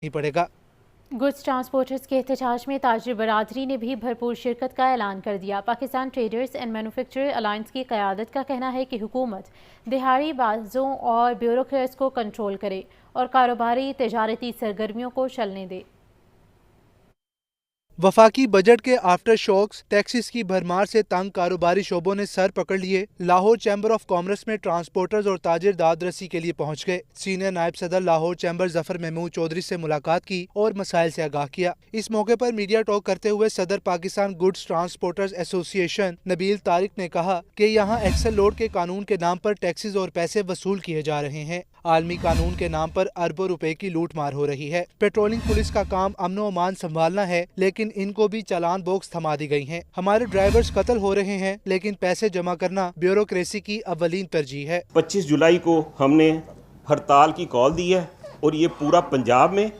नहीं पड़ेगा। Goods transporters के एहतजाज में ताजिर बरादरी ने भी भरपूर शिरकत का ऐलान कर दिया। Pakistan traders and manufacturer alliance की क़यादत का कहना है कि हुकूमत दिहाड़ी बाजों और ब्यूरोक्रेट्स को कंट्रोल करे और कारोबारी तजारती सरगर्मियों को चलने दे। वफाकी बजट के आफ्टर शॉक्स टैक्सेस की भरमार से तंग कारोबारी शोबों ने सर पकड़ लिए। लाहौर चैम्बर ऑफ कॉमर्स में ट्रांसपोर्टर्स और ताजिर दाद रसी के लिए पहुंच गए। सीनियर नायब सदर लाहौर चैम्बर जफर महमूद चौधरी से मुलाकात की और मसाइल से आगाह किया। इस मौके पर मीडिया टॉक करते हुए सदर Pakistan goods transporters association Nabeel Tariq ने कहा कि यहाँ एक्सल लोड के कानून के नाम पर टैक्सेस और पैसे वसूल किए जा रहे हैं। आलमी कानून के नाम पर अरबों रुपए की लूट मार हो रही है। पेट्रोलिंग पुलिस का काम अमन व अमान संभालना है, लेकिन इनको भी चालान बॉक्स थमा दी गई हैं। हमारे ड्राइवर्स कत्ल हो रहे हैं, लेकिन पैसे जमा करना ब्यूरोक्रेसी की अव्वलीन तरजीह है। 25 जुलाई को हमने हड़ताल की कॉल दी है और ये पूरा पंजाब में,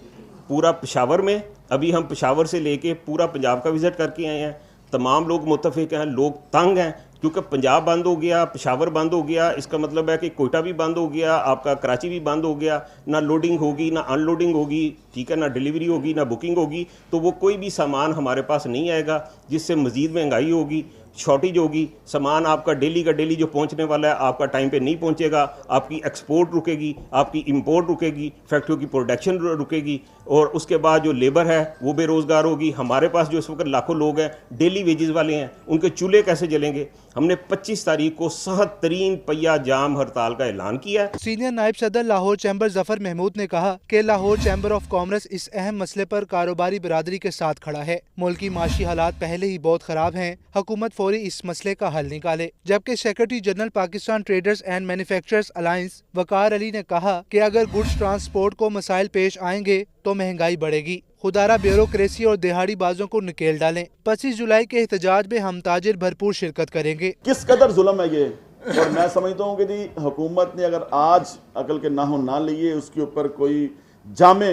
पूरा पेशावर में, अभी हम पेशावर से लेके पूरा पंजाब का विजिट करके आए हैं। तमाम लोग मुत्तफिक हैं, लोग तंग हैं क्योंकि पंजाब बंद हो गया, पेशावर बंद हो गया। इसका मतलब है कि कोयटा भी बंद हो गया, आपका कराची भी बंद हो गया। ना लोडिंग होगी, ना अनलोडिंग होगी, ठीक है, ना डिलीवरी होगी, ना बुकिंग होगी। तो वो कोई भी सामान हमारे पास नहीं आएगा, जिससे मज़ीद महंगाई होगी, शॉर्टेज होगी। सामान आपका डेली का डेली जो पहुंचने वाला है आपका टाइम पे नहीं पहुंचेगा। आपकी एक्सपोर्ट रुकेगी, आपकी इंपोर्ट रुकेगी, फैक्ट्रियों की प्रोडक्शन रुकेगी और उसके बाद जो लेबर है वो बेरोज़गार होगी। हमारे पास जो इस वक्त लाखों लोग हैं डेली वेजेस वाले हैं, उनके चूल्हे कैसे जलेंगे। हमने 25 तारीख को सख्त तरीन पहिया जाम हड़ताल का ऐलान किया है। सीनियर नायब सदर लाहौर चैम्बर जफर महमूद ने कहा कि लाहौर चैम्बर ऑफ कॉमर्स इस अहम मसले पर कारोबारी बिरादरी के साथ खड़ा है। मुल्क की माशी हालात पहले ही बहुत खराब हैं, हुकूमत फौरी इस मसले का हल निकाले। जबकि secretary general Pakistan traders and manufacturers alliance Waqar Ali ने कहा कि अगर गुड्स ट्रांसपोर्ट को मसाइल पेश आएंगे तो महंगाई बढ़ेगी। खुदारा ब्यूरोक्रेसी और दिहाड़ी बाजों को निकेल डालें। 25 जुलाई के एहतजाज में हम ताजिर भरपूर शिरकत करेंगे। किस कदर जुल्म है ये, और मैं समझता हूँ कि जी हुकूमत ने अगर आज अकल के नाहो ना लिए, उसके ऊपर कोई जामे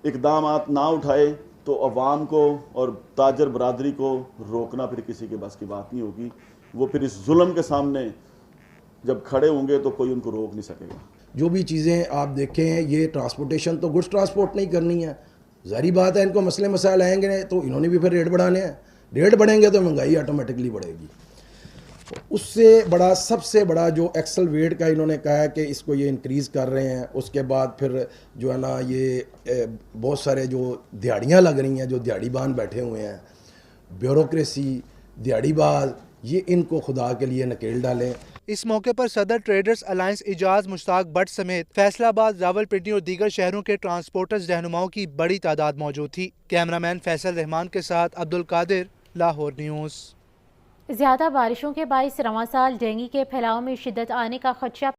इकदाम ना उठाए तो अवाम को और ताजर बरादरी को रोकना फिर किसी के बस की बात नहीं होगी। वो फिर इस जुल्म के सामने जब खड़े होंगे तो कोई उनको रोक नहीं सकेगा। जो भी चीज़ें आप देखें, ये ट्रांसपोर्टेशन तो गुड्स ट्रांसपोर्ट नहीं करनी है। ज़ाहिर बात है इनको मसले मसाइल आएंगे तो इन्होंने भी फिर रेट बढ़ाने हैं। रेट बढ़ेंगे तो महंगाई ऑटोमेटिकली बढ़ेगी। उससे बड़ा, सबसे बड़ा जो एक्सल वेट का इन्होंने कहा है कि इसको ये इंक्रीज़ कर रहे हैं। उसके बाद फिर जो है ना ये बहुत सारे जो दिहाड़ियाँ लग रही हैं, जो दिहाड़ीबान बैठे हुए हैं, ब्यूरोक्रेसी, दिहाड़ीबाज, ये इनको खुदा के लिए नकेल डालें। इस मौके पर सदर ट्रेडर्स अलायंस इजाज मुश्ताक भट्ट समेत फैसलाबाद, रावलपिंडी और दीगर शहरों के ट्रांसपोर्टर्स रहनुमाओं की बड़ी तादाद मौजूद थी। कैमरामैन फैसल रहमान के साथ अब्दुल कादिर, लाहौर न्यूज़। ज़्यादा बारिशों के बाइस रवां साल डेंगू के फैलाव में शिद्दत आने का खदशा